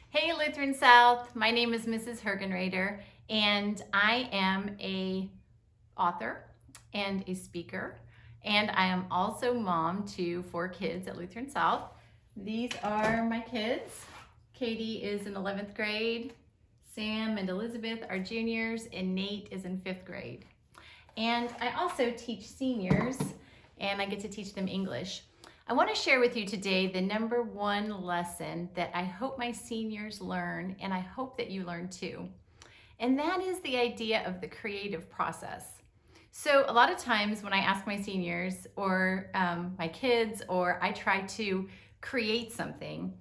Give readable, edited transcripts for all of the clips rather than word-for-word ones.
Hey Lutheran South, my name is Mrs. Hergenrader and I am a author and a speaker, and I am also mom to 4 kids at Lutheran South. These are my kids. Katie is in 11th grade, Sam and Elizabeth are juniors, and Nate is in 5th grade. And I also teach seniors, and I get to teach them English. I want to share with you today the number one lesson that I hope my seniors learn, and I hope that you learn too. And that is the idea of the creative process. So a lot of times when I ask my seniors or my kids, or I try to create something,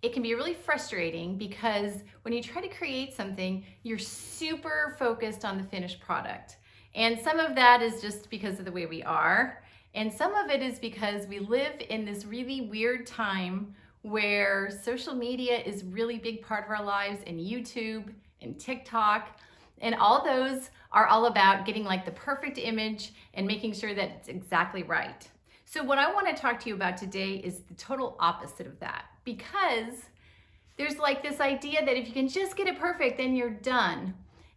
it can be really frustrating because when you try to create something, you're super focused on the finished product. And some of that is just because of the way we are. And some of it is because we live in this really weird time where social media is really big part of our lives, and YouTube and TikTok, and all those are all about getting like the perfect image and making sure that it's exactly right. So what I want to talk to you about today is the total opposite of that, because there's like this idea that if you can just get it perfect, then you're done.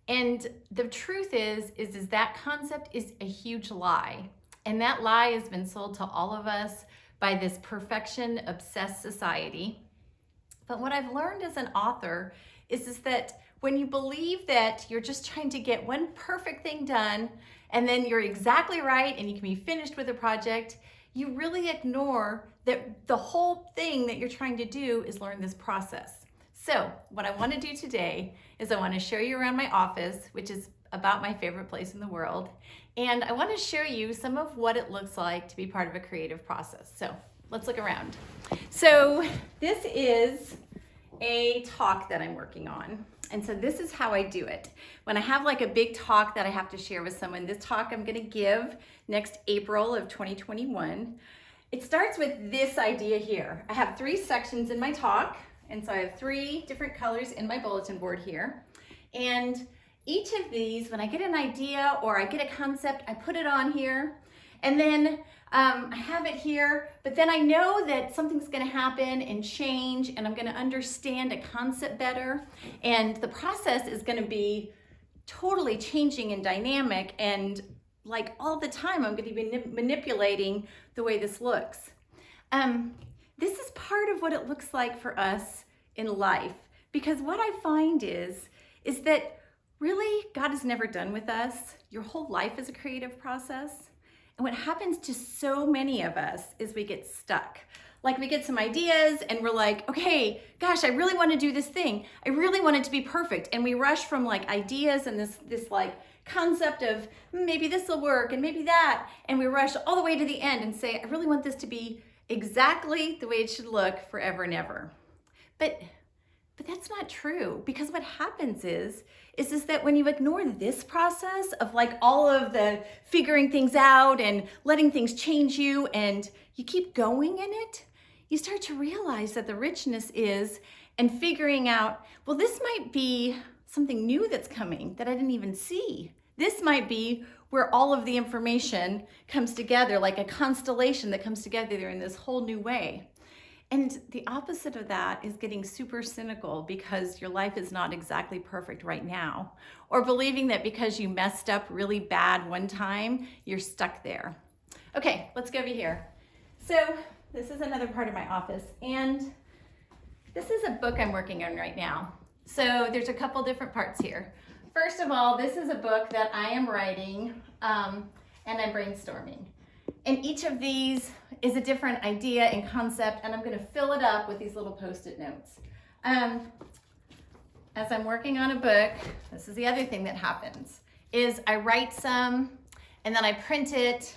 And the truth is that concept is a huge lie. And that lie has been sold to all of us by this perfection obsessed society. But what I've learned as an author is that when you believe that you're just trying to get one perfect thing done and then you're exactly right and you can be finished with a project, you really ignore that the whole thing that you're trying to do is learn this process. So what I want to do today is I want to show you around my office, which is about my favorite place in the world. And I want to show you some of what it looks like to be part of a creative process. So let's look around. So this is a talk that I'm working on. And so this is how I do it. When I have like a big talk that I have to share with someone, this talk I'm going to give next April of 2021. It starts with this idea here. I have 3 sections in my talk. And so I have 3 different colors in my bulletin board here. And each of these, when I get an idea or I get a concept, I put it on here. And then I have it here, but then I know that something's going to happen and change, and I'm going to understand a concept better. And the process is going to be totally changing and dynamic, and like all the time, I'm going to be manipulating the way this looks. This is part of what it looks like for us in life, because what I find is that really God is never done with us. Your whole life is a creative process. And what happens to so many of us is we get stuck. Like we get some ideas and we're like, okay, gosh, I really want to do this thing. I really want it to be perfect. And we rush from like ideas and this like concept of maybe this will work and maybe that. And we rush all the way to the end and say, I really want this to be exactly the way it should look forever and ever. But that's not true, because what happens is that when you ignore this process of like all of the figuring things out and letting things change you, and you keep going in it, you start to realize that the richness is and figuring out, well, this might be something new that's coming that I didn't even see. This might be where all of the information comes together, like a constellation that comes together in this whole new way. And the opposite of that is getting super cynical because your life is not exactly perfect right now, or believing that because you messed up really bad one time, you're stuck there. Okay, let's go over here. So this is another part of my office, and this is a book I'm working on right now. So there's a couple different parts here. First of all, this is a book that I am writing and I'm brainstorming. And each of these is a different idea and concept, and I'm going to fill it up with these little Post-it notes. As I'm working on a book, this is the other thing that happens, is I write some, and then I print it,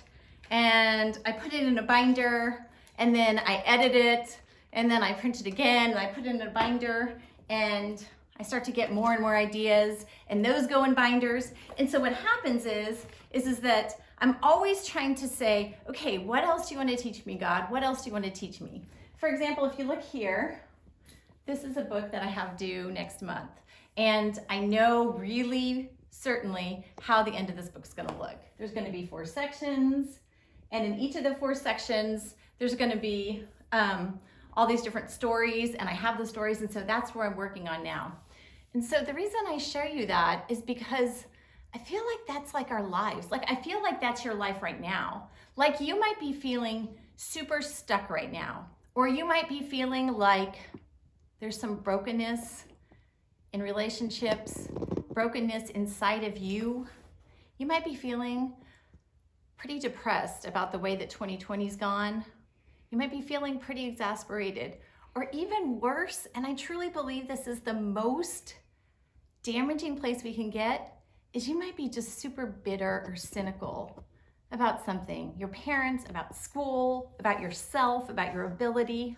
and I put it in a binder, and then I edit it, and then I print it again, and I put it in a binder, and I start to get more and more ideas, and those go in binders. And so what happens is that I'm always trying to say, okay, what else do you want to teach me, God? What else do you want to teach me? For example, if you look here, this is a book that I have due next month. And I know really certainly how the end of this book's going to look. There's going to be 4 sections. And in each of the 4 sections, there's going to be all these different stories, and I have the stories, and so that's where I'm working on now. And so the reason I share you that is because I feel like that's like our lives. Like I feel like that's your life right now. Like you might be feeling super stuck right now, or you might be feeling like there's some brokenness in relationships, brokenness inside of you. You might be feeling pretty depressed about the way that 2020's gone. You might be feeling pretty exasperated, or even worse, and I truly believe this is the most damaging place we can get, is you might be just super bitter or cynical about something, your parents, about school, about yourself, about your ability.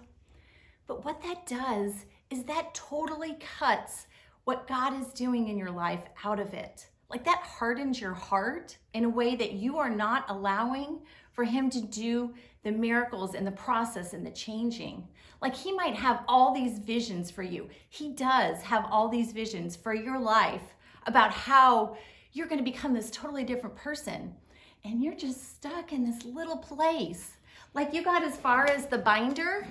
But what that does is that totally cuts what God is doing in your life out of it. Like that hardens your heart in a way that you are not allowing for him to do the miracles and the process and the changing. Like he might have all these visions for you. He does have all these visions for your life about how you're going to become this totally different person. And you're just stuck in this little place. Like you got as far as the binder,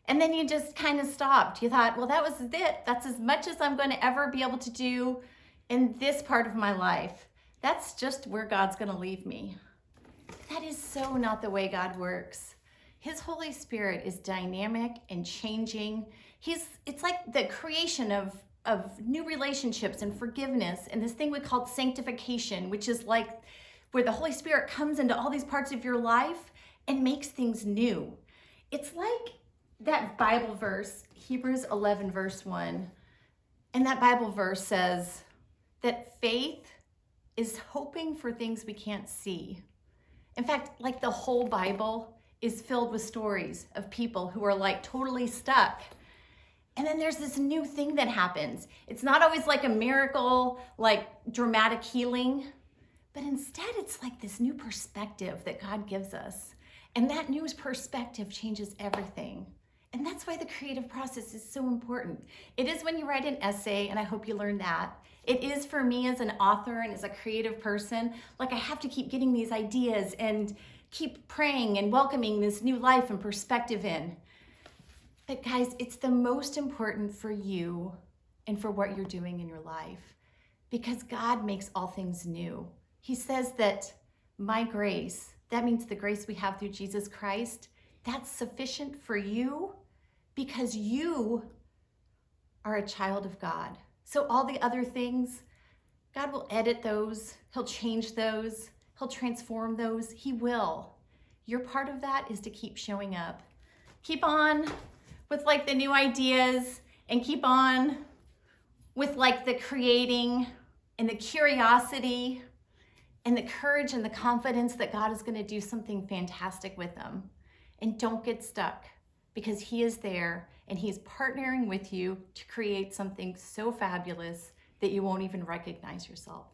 and then you just kind of stopped. You thought, well, that was it. That's as much as I'm going to ever be able to do in this part of my life. That's just where God's going to leave me. That is so not the way God works. His Holy Spirit is dynamic and changing. It's like the creation of new relationships and forgiveness and this thing we call sanctification, which is like where the Holy Spirit comes into all these parts of your life and makes things new. It's like that Bible verse, Hebrews 11 verse 1, and that Bible verse says that faith is hoping for things we can't see. In fact, like the whole Bible is filled with stories of people who are like totally stuck. And then there's this new thing that happens. It's not always like a miracle, like dramatic healing, but instead it's like this new perspective that God gives us. And that new perspective changes everything. And that's why the creative process is so important. It is when you write an essay, and I hope you learn that. It is for me as an author and as a creative person. Like I have to keep getting these ideas and keep praying and welcoming this new life and perspective in. But guys, it's the most important for you and for what you're doing in your life, because God makes all things new. He says that my grace, that means the grace we have through Jesus Christ, that's sufficient for you because you are a child of God. So all the other things, God will edit those. He'll change those. He'll transform those. He will. Your part of that is to keep showing up. Keep on with like the new ideas, and keep on with like the creating and the curiosity and the courage and the confidence that God is going to do something fantastic with them. And don't get stuck, because he is there and he's partnering with you to create something so fabulous that you won't even recognize yourself.